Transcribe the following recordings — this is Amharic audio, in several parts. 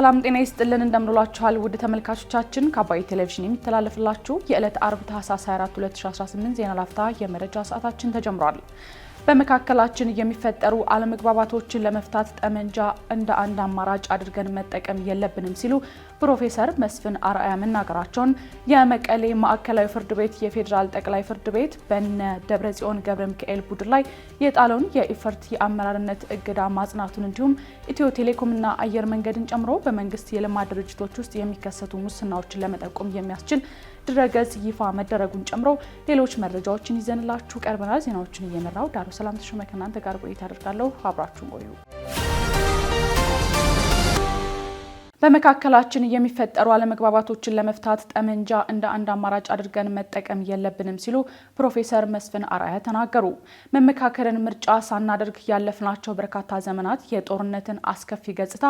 ሰላም ጤና ይስጥልን እንደምንላችኋል ውድ ተመልካቾቻችን ከአባይ ቴሌቪዥን የሚተላለፍላችሁ የዕለት አርብ ታህሳስ 24 2018 ዜና ላፍታ የመረጃ ሰዓታችን ተጀምሯል። በመካከላችን የሚፈጠሩ አለመግባባቶችን ለመፍታት ጠመንጃ እንደ አንድ አማራጭ አድርገን መጠቀም የለብንም ሲሉ ፕሮፌሰር መስፍን አርአያ መናገራቸውን የመቀሌ ማዕከላዊ ፍርድ ቤት የፌዴራል ጠቅላይ ፍርድ ቤት በነ ደብረጽዮን ገብረ ሚካኤል ቡድን ላይ የጣለውን የኢፈርት የአመራርነት እገዳ ማጽናቱን እንዲሁም ኢትዮ ቴሌኮምና አየር መንገድን ጨምሮ በመንግስት የልማት ድርጅቶች ውስጥ የሚከሰቱ ሙስናዎችን ለመጠቆም የሚያስችል ድረገጽ ይፋ መደረጉን ጨምሮ ሌሎች መረጃዎችን ይዘንላችሁ ቀርበናል። ዜናዎችን እየመራው ዳሩ ሰላም ተሾመ ከእናንተ ጋር ቆይታ አደርጋለሁ። አብራችሁን ቆዩ። በመካከላችን የሚፈጠሩ አለመግባባቶችን ለመፍታት ጠመንጃ እንደ አንድ አማራጭ አድርገን መጠቀም የለብንም ሲሉ ፕሮፌሰር መስፍን አርአያ ተናገሩ። መመካከርን ምርጫ ሳናደርግ ያለፍናቸው በርካታ ዘመናት የጦርነትን አስከፊ ገጽታ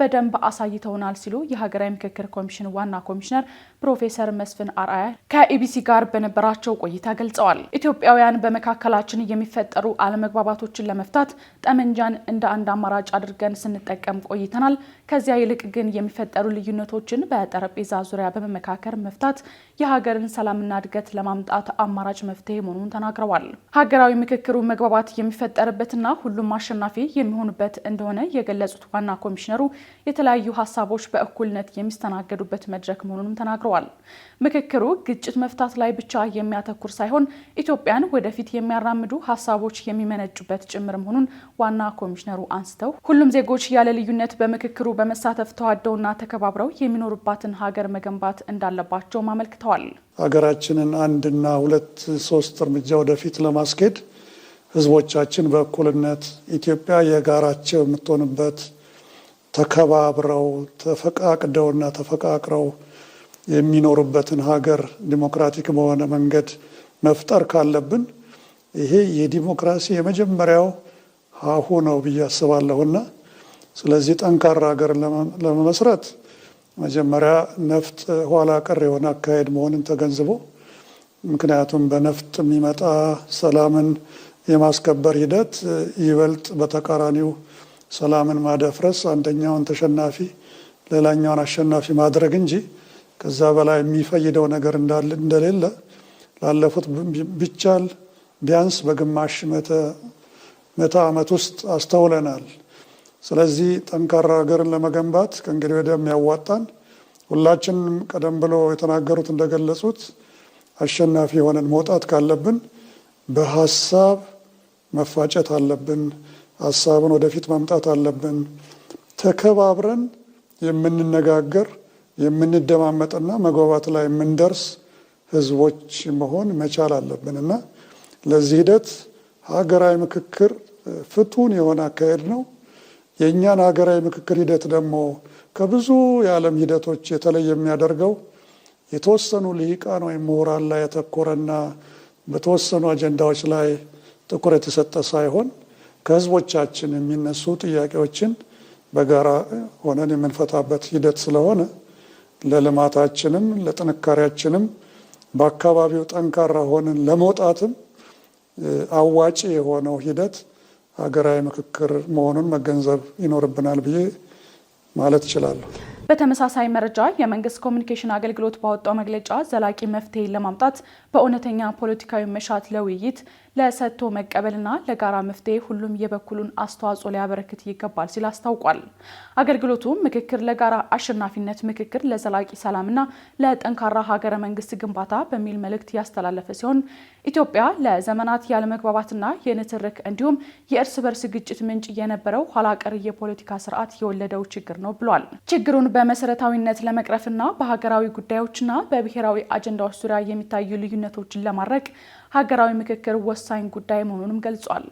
በደንብ አሳይተውናል ሲሉ የሀገራዊ ምክክር ኮሚሽን ዋና ኮሚሽነር ፕሮፌሰር መስፍን አርአያ ከኢቢሲ ጋር በነበራቸው ቆይታ ገልጸዋል። ኢትዮጵያውያን በመካከላችን የሚፈጠሩ አለመግባባቶችን ለመፍታት ጠመንጃን እንደ አንድ አማራጭ አድርገን ስንጠቀም ቆይተናል። ከዚያ ይልቅ ግን የሚፈጠሩ ልዩነቶችን በጠረጴዛ ዙሪያ በመመካከር መፍታት የሀገርን ሰላምና እድገት ለማምጣት አማራጭ መፍትሄ መሆኑን ተናግረዋል። ሀገራዊ ምክክሩ መግባባት የሚፈጠርበትና ሁሉም አሸናፊ የሚሆኑበት እንደሆነ የገለጹት ዋና ኮሚሽነሩ የተለያዩ ሀሳቦች በእኩልነት የሚስተናገዱበት መድረክ መሆኑንም ተናግረዋል። ምክክሩ ግጭት መፍታት ላይ ብቻ የሚያተኩር ሳይሆን ኢትዮጵያን ወደፊት የሚያራምዱ ሀሳቦች የሚመነጩበት ጭምር መሆኑን ዋና ኮሚሽነሩ አንስተው ሁሉም ዜጎች ያለ ልዩነት በምክክሩ በመሳተፍ ተዋደውና ተከባብረው የሚኖሩባትን ሀገር መገንባት እንዳለባቸው አመልክተዋል። ሀገራችንን አንድና ሁለት ሶስት እርምጃ ወደፊት ለማስኬድ ህዝቦቻችን በእኩልነት ኢትዮጵያ የጋራቸው የምትሆንበት ተከባብረው ተፈቃቅደውና ተፈቃቅረው የሚኖሩበትን ሀገር ዲሞክራቲክ በሆነ መንገድ መፍጠር ካለብን ይሄ የዲሞክራሲ የመጀመሪያው ሀሁ ነው ብዬ አስባለሁና ስለዚህ ጠንካራ ሀገር ለመመስረት መጀመሪያ ነፍጥ ኋላ ቀር የሆነ አካሄድ መሆኑን ተገንዝቦ ምክንያቱም በነፍጥ የሚመጣ ሰላምን የማስከበር ሂደት ይበልጥ በተቃራኒው ሰላምን ማደፍረስ አንደኛውን ተሸናፊ ሌላኛውን አሸናፊ ማድረግ እንጂ ከዛ በላይ የሚፈይደው ነገር እንደሌለ ላለፉት ቢቻል ቢያንስ በግማሽ መቶ ዓመት ውስጥ አስተውለናል። ስለዚህ ጠንካራ ሀገርን ለመገንባት ከእንግዲህ ወዲያ የሚያዋጣን ሁላችንም ቀደም ብሎ የተናገሩት እንደገለጹት አሸናፊ ሆነን መውጣት ካለብን በሀሳብ መፋጨት አለብን። ሀሳብን ወደፊት ማምጣት አለብን። ተከባብረን የምንነጋገር የምንደማመጥና መግባባት ላይ የምንደርስ ህዝቦች መሆን መቻል አለብን እና ለዚህ ሂደት ሀገራዊ ምክክር ፍቱን የሆነ አካሄድ ነው። የእኛን ሀገራዊ ምክክር ሂደት ደግሞ ከብዙ የዓለም ሂደቶች የተለየ የሚያደርገው የተወሰኑ ልሂቃን ወይም ምሁራን ላይ ያተኮረና በተወሰኑ አጀንዳዎች ላይ ትኩረት የሰጠ ሳይሆን ከህዝቦቻችን የሚነሱ ጥያቄዎችን በጋራ ሆነን የምንፈታበት ሂደት ስለሆነ ለልማታችንም ለጥንካሬያችንም በአካባቢው ጠንካራ ሆነን ለመውጣትም አዋጪ የሆነው ሂደት ሀገራዊ ምክክር መሆኑን መገንዘብ ይኖርብናል ብዬ ማለት እችላለሁ። በተመሳሳይ መረጃ የመንግስት ኮሚኒኬሽን አገልግሎት ባወጣው መግለጫ ዘላቂ መፍትሄ ለማምጣት በእውነተኛ ፖለቲካዊ መሻት ለውይይት ለሰጥቶ መቀበልና ለጋራ መፍትሄ ሁሉም የበኩሉን አስተዋጽኦ ሊያበረክት ይገባል ሲል አስታውቋል። አገልግሎቱ ምክክር ለጋራ አሸናፊነት፣ ምክክር ለዘላቂ ሰላምና ለጠንካራ ሀገረ መንግስት ግንባታ በሚል መልእክት ያስተላለፈ ሲሆን ኢትዮጵያ ለዘመናት ያለመግባባትና የንትርክ እንዲሁም የእርስ በርስ ግጭት ምንጭ የነበረው ኋላቀር የፖለቲካ ስርዓት የወለደው ችግር ነው ብሏል። ችግሩን በመሰረታዊነት ለመቅረፍና በሀገራዊ ጉዳዮችና በብሔራዊ አጀንዳዎች ዙሪያ የሚታዩ ልዩነቶችን ለማድረግ ሀገራዊ ምክክር ወሳኝ ጉዳይ መሆኑንም ገልጿል።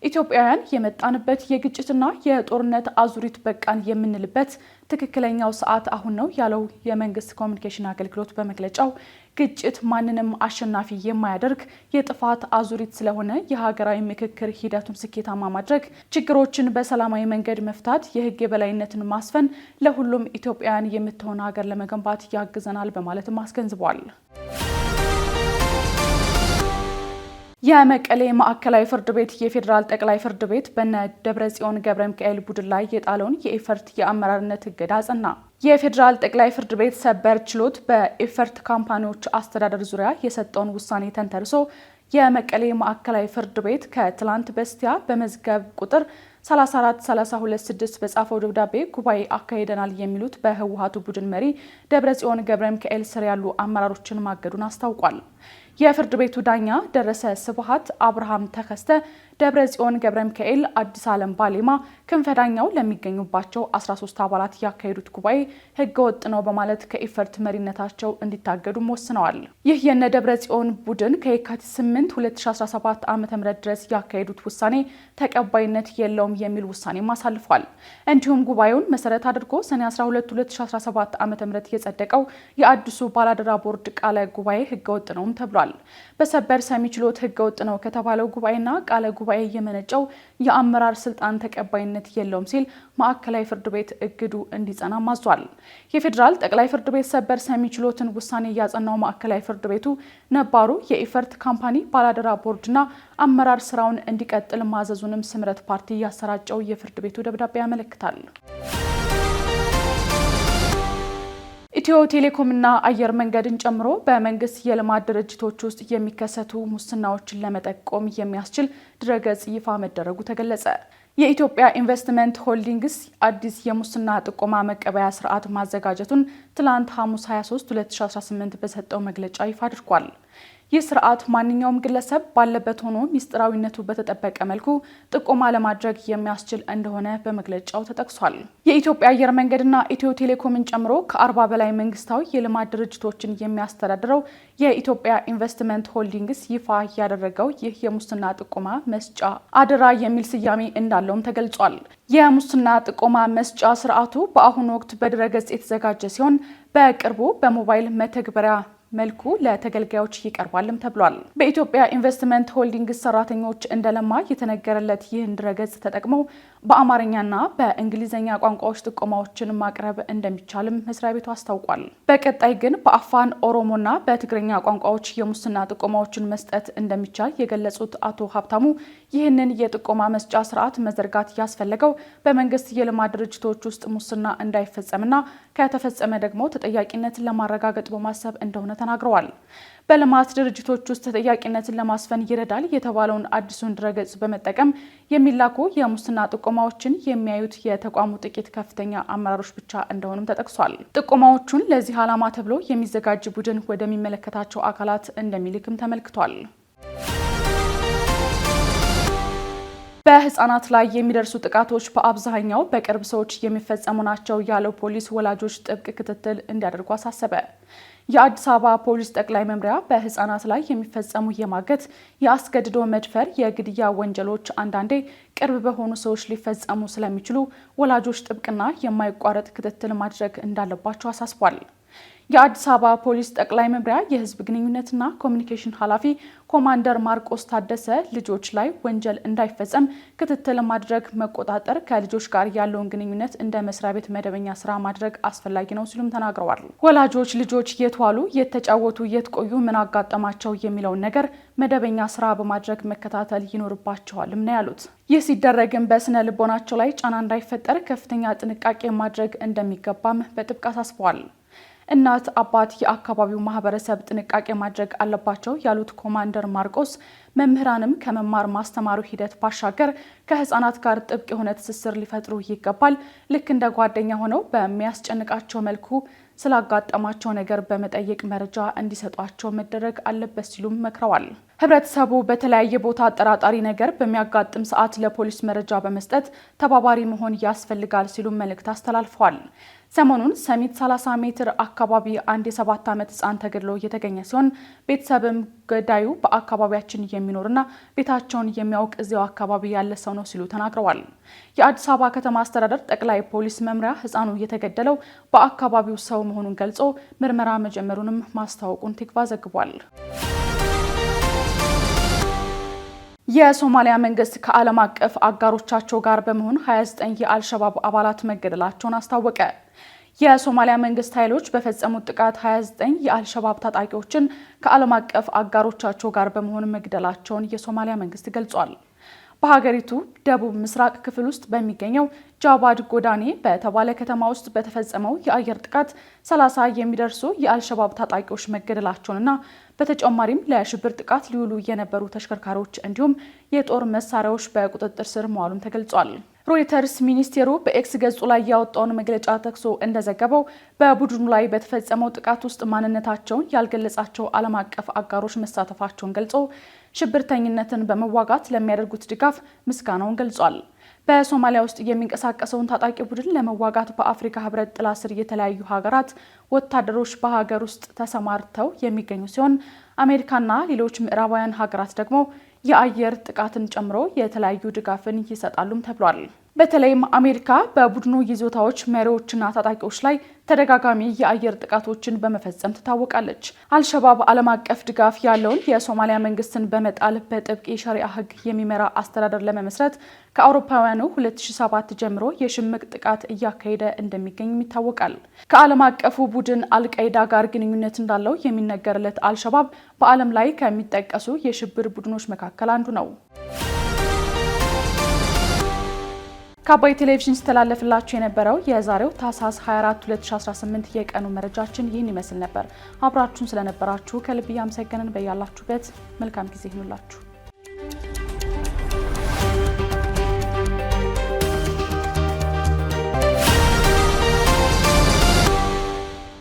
ኢትዮጵያውያን የመጣንበት የግጭትና የጦርነት አዙሪት በቃን የምንልበት ትክክለኛው ሰዓት አሁን ነው ያለው የመንግስት ኮሚኒኬሽን አገልግሎት በመግለጫው ግጭት ማንንም አሸናፊ የማያደርግ የጥፋት አዙሪት ስለሆነ የሀገራዊ ምክክር ሂደቱን ስኬታማ ማድረግ፣ ችግሮችን በሰላማዊ መንገድ መፍታት፣ የህግ የበላይነትን ማስፈን ለሁሉም ኢትዮጵያውያን የምትሆን ሀገር ለመገንባት ያግዘናል በማለትም አስገንዝቧል። የመቀሌ ማዕከላዊ ፍርድ ቤት የፌዴራል ጠቅላይ ፍርድ ቤት በነ ደብረጽዮን ገብረ ሚካኤል ቡድን ላይ የጣለውን የኢፈርት የአመራርነት እገዳ አጸና። የፌዴራል ጠቅላይ ፍርድ ቤት ሰበር ችሎት በኢፈርት ካምፓኒዎች አስተዳደር ዙሪያ የሰጠውን ውሳኔ ተንተርሶ የመቀሌ ማዕከላዊ ፍርድ ቤት ከትላንት በስቲያ በመዝገብ ቁጥር 34326 በጻፈው ደብዳቤ ጉባኤ አካሂደናል የሚሉት በህወሓቱ ቡድን መሪ ደብረጽዮን ገብረ ሚካኤል ስር ያሉ አመራሮችን ማገዱን አስታውቋል። የፍርድ ቤቱ ዳኛ ደረሰ ስብሐት፣ አብርሃም ተከስተ፣ ደብረጽዮን ገብረ ሚካኤል፣ አዲስ ዓለም ባሌማ፣ ክንፈ ዳኛው ለሚገኙባቸው 13 አባላት ያካሄዱት ጉባኤ ህገ ወጥ ነው በማለት ከኢፈርት መሪነታቸው እንዲታገዱም ወስነዋል። ይህ የነ ደብረጽዮን ቡድን ከየካቲት 8 2017 ዓ.ም ድረስ ያካሄዱት ውሳኔ ተቀባይነት የለውም የሚል ውሳኔም አሳልፏል። እንዲሁም ጉባኤውን መሰረት አድርጎ ሰኔ 12 2017 ዓ.ም የጸደቀው የአዲሱ ባላደራ ቦርድ ቃለ ጉባኤ ህገ ወጥ ነውም ተብሏል። በሰበር ሰሚ ችሎት ህገ ወጥ ነው ከተባለው ጉባኤና ቃለ ጉባኤ የመነጨው የአመራር ስልጣን ተቀባይነት የለውም ሲል ማዕከላዊ ፍርድ ቤት እግዱ እንዲጸና ማዟል። የፌዴራል ጠቅላይ ፍርድ ቤት ሰበር ሰሚ ችሎትን ውሳኔ ያጸናው ማዕከላዊ ፍርድ ቤቱ ነባሩ የኢፈርት ካምፓኒ ባላደራ ቦርድና አመራር ስራውን እንዲቀጥል ማዘዙንም ስምረት ፓርቲ ያሰራጨው የፍርድ ቤቱ ደብዳቤ ያመለክታል። ኢትዮ ቴሌኮምና አየር መንገድን ጨምሮ በመንግስት የልማት ድርጅቶች ውስጥ የሚከሰቱ ሙስናዎችን ለመጠቆም የሚያስችል ድረገጽ ይፋ መደረጉ ተገለጸ። የኢትዮጵያ ኢንቨስትመንት ሆልዲንግስ አዲስ የሙስና ጥቆማ መቀበያ ስርዓት ማዘጋጀቱን ትላንት ሐሙስ 23 2018 በሰጠው መግለጫ ይፋ አድርጓል። ይህ ስርዓት ማንኛውም ግለሰብ ባለበት ሆኖ ሚስጥራዊነቱ በተጠበቀ መልኩ ጥቆማ ለማድረግ የሚያስችል እንደሆነ በመግለጫው ተጠቅሷል። የኢትዮጵያ አየር መንገድና ኢትዮ ቴሌኮምን ጨምሮ ከ40 በላይ መንግስታዊ የልማት ድርጅቶችን የሚያስተዳድረው የኢትዮጵያ ኢንቨስትመንት ሆልዲንግስ ይፋ ያደረገው ይህ የሙስና ጥቆማ መስጫ አደራ የሚል ስያሜ እንዳለውም ተገልጿል። የሙስና ጥቆማ መስጫ ስርዓቱ በአሁኑ ወቅት በድረገጽ የተዘጋጀ ሲሆን በቅርቡ በሞባይል መተግበሪያ መልኩ ለተገልጋዮች ይቀርባልም ተብሏል። በኢትዮጵያ ኢንቨስትመንት ሆልዲንግስ ሰራተኞች እንደለማ የተነገረለት ይህን ድረገጽ ተጠቅመው በአማርኛና በእንግሊዝኛ ቋንቋዎች ጥቆማዎችን ማቅረብ እንደሚቻልም መስሪያ ቤቱ አስታውቋል። በቀጣይ ግን በአፋን ኦሮሞና በትግርኛ ቋንቋዎች የሙስና ጥቆማዎችን መስጠት እንደሚቻል የገለጹት አቶ ሀብታሙ ይህንን የጥቆማ መስጫ ስርዓት መዘርጋት ያስፈለገው በመንግስት የልማት ድርጅቶች ውስጥ ሙስና እንዳይፈጸምና ከተፈጸመ ደግሞ ተጠያቂነትን ለማረጋገጥ በማሰብ እንደሆነ ተናግረዋል። በልማት ድርጅቶች ውስጥ ተጠያቂነትን ለማስፈን ይረዳል የተባለውን አዲሱን ድረገጽ በመጠቀም የሚላኩ የሙስና ጥቆማዎችን የሚያዩት የተቋሙ ጥቂት ከፍተኛ አመራሮች ብቻ እንደሆኑም ተጠቅሷል። ጥቆማዎቹን ለዚህ ዓላማ ተብሎ የሚዘጋጅ ቡድን ወደሚመለከታቸው አካላት እንደሚልክም ተመልክቷል። በህፃናት ላይ የሚደርሱ ጥቃቶች በአብዛኛው በቅርብ ሰዎች የሚፈጸሙ ናቸው ያለው ፖሊስ ወላጆች ጥብቅ ክትትል እንዲያደርጉ አሳሰበ። የአዲስ አበባ ፖሊስ ጠቅላይ መምሪያ በህፃናት ላይ የሚፈጸሙ የማገት፣ የአስገድዶ መድፈር፣ የግድያ ወንጀሎች አንዳንዴ ቅርብ በሆኑ ሰዎች ሊፈጸሙ ስለሚችሉ ወላጆች ጥብቅና የማይቋረጥ ክትትል ማድረግ እንዳለባቸው አሳስቧል። የአዲስ አበባ ፖሊስ ጠቅላይ መምሪያ የህዝብ ግንኙነትና ኮሚኒኬሽን ኃላፊ ኮማንደር ማርቆስ ታደሰ ልጆች ላይ ወንጀል እንዳይፈጸም ክትትል ማድረግ፣ መቆጣጠር፣ ከልጆች ጋር ያለውን ግንኙነት እንደ መስሪያ ቤት መደበኛ ስራ ማድረግ አስፈላጊ ነው ሲሉም ተናግረዋል። ወላጆች ልጆች የት ዋሉ፣ የት ተጫወቱ፣ የት ቆዩ፣ ምን አጋጠማቸው የሚለውን ነገር መደበኛ ስራ በማድረግ መከታተል ይኖርባቸዋልም ነው ያሉት። ይህ ሲደረግም በስነ ልቦናቸው ላይ ጫና እንዳይፈጠር ከፍተኛ ጥንቃቄ ማድረግ እንደሚገባም በጥብቅ አሳስበዋል። እናት፣ አባት፣ የአካባቢው ማህበረሰብ ጥንቃቄ ማድረግ አለባቸው ያሉት ኮማንደር ማርቆስ መምህራንም ከመማር ማስተማሩ ሂደት ባሻገር ከህፃናት ጋር ጥብቅ የሆነ ትስስር ሊፈጥሩ ይገባል። ልክ እንደ ጓደኛ ሆነው በሚያስጨንቃቸው መልኩ ስላጋጠማቸው ነገር በመጠየቅ መረጃ እንዲሰጧቸው መደረግ አለበት ሲሉም መክረዋል። ህብረተሰቡ በተለያየ ቦታ አጠራጣሪ ነገር በሚያጋጥም ሰዓት ለፖሊስ መረጃ በመስጠት ተባባሪ መሆን ያስፈልጋል ሲሉም መልእክት አስተላልፈዋል። ሰሞኑን ሰሚት 30 ሜትር አካባቢ አንድ የ7 ዓመት ህፃን ተገድሎ የተገኘ ሲሆን ቤተሰብም ገዳዩ በአካባቢያችን የሚኖርና ቤታቸውን የሚያውቅ እዚያው አካባቢ ያለ ሰው ነው ሲሉ ተናግረዋል። የአዲስ አበባ ከተማ አስተዳደር ጠቅላይ ፖሊስ መምሪያ ህፃኑ የተገደለው በአካባቢው ሰው መሆኑን ገልጾ ምርመራ መጀመሩንም ማስታወቁን ቲክቫ ዘግቧል። የሶማሊያ መንግስት ከዓለም አቀፍ አጋሮቻቸው ጋር በመሆን 29 የአልሸባብ አባላት መገደላቸውን አስታወቀ። የሶማሊያ መንግስት ኃይሎች በፈጸሙት ጥቃት 29 የአልሸባብ ታጣቂዎችን ከዓለም አቀፍ አጋሮቻቸው ጋር በመሆን መግደላቸውን የሶማሊያ መንግስት ገልጿል። በሀገሪቱ ደቡብ ምስራቅ ክፍል ውስጥ በሚገኘው ጃባድ ጎዳኔ በተባለ ከተማ ውስጥ በተፈጸመው የአየር ጥቃት 30 የሚደርሱ የአልሸባብ ታጣቂዎች መገደላቸውንና በተጨማሪም ለሽብር ጥቃት ሊውሉ የነበሩ ተሽከርካሪዎች እንዲሁም የጦር መሳሪያዎች በቁጥጥር ስር መዋሉም ተገልጿል። ሮይተርስ ሚኒስቴሩ በኤክስ ገጹ ላይ ያወጣውን መግለጫ ጠቅሶ እንደዘገበው በቡድኑ ላይ በተፈጸመው ጥቃት ውስጥ ማንነታቸውን ያልገለጻቸው ዓለም አቀፍ አጋሮች መሳተፋቸውን ገልጾ ሽብርተኝነትን በመዋጋት ለሚያደርጉት ድጋፍ ምስጋናውን ገልጿል። በሶማሊያ ውስጥ የሚንቀሳቀሰውን ታጣቂ ቡድን ለመዋጋት በአፍሪካ ህብረት ጥላ ስር የተለያዩ ሀገራት ወታደሮች በሀገር ውስጥ ተሰማርተው የሚገኙ ሲሆን አሜሪካና ሌሎች ምዕራባውያን ሀገራት ደግሞ የአየር ጥቃትን ጨምሮ የተለያዩ ድጋፍን ይሰጣሉም ተብሏል። በተለይም አሜሪካ በቡድኑ ይዞታዎች መሪዎችና ታጣቂዎች ላይ ተደጋጋሚ የአየር ጥቃቶችን በመፈጸም ትታወቃለች። አልሸባብ ዓለም አቀፍ ድጋፍ ያለውን የሶማሊያ መንግስትን በመጣል በጥብቅ የሸሪዓ ህግ የሚመራ አስተዳደር ለመመስረት ከአውሮፓውያኑ 2007 ጀምሮ የሽምቅ ጥቃት እያካሄደ እንደሚገኝም ይታወቃል። ከዓለም አቀፉ ቡድን አልቃይዳ ጋር ግንኙነት እንዳለው የሚነገርለት አልሸባብ በዓለም ላይ ከሚጠቀሱ የሽብር ቡድኖች መካከል አንዱ ነው። ከአባይ ቴሌቪዥን ሲተላለፍላችሁ የነበረው የዛሬው ታህሳስ 24 2018 የቀኑ መረጃችን ይህን ይመስል ነበር። አብራችሁን ስለነበራችሁ ከልብ እያመሰገንን በያላችሁበት መልካም ጊዜ ይሁንላችሁ።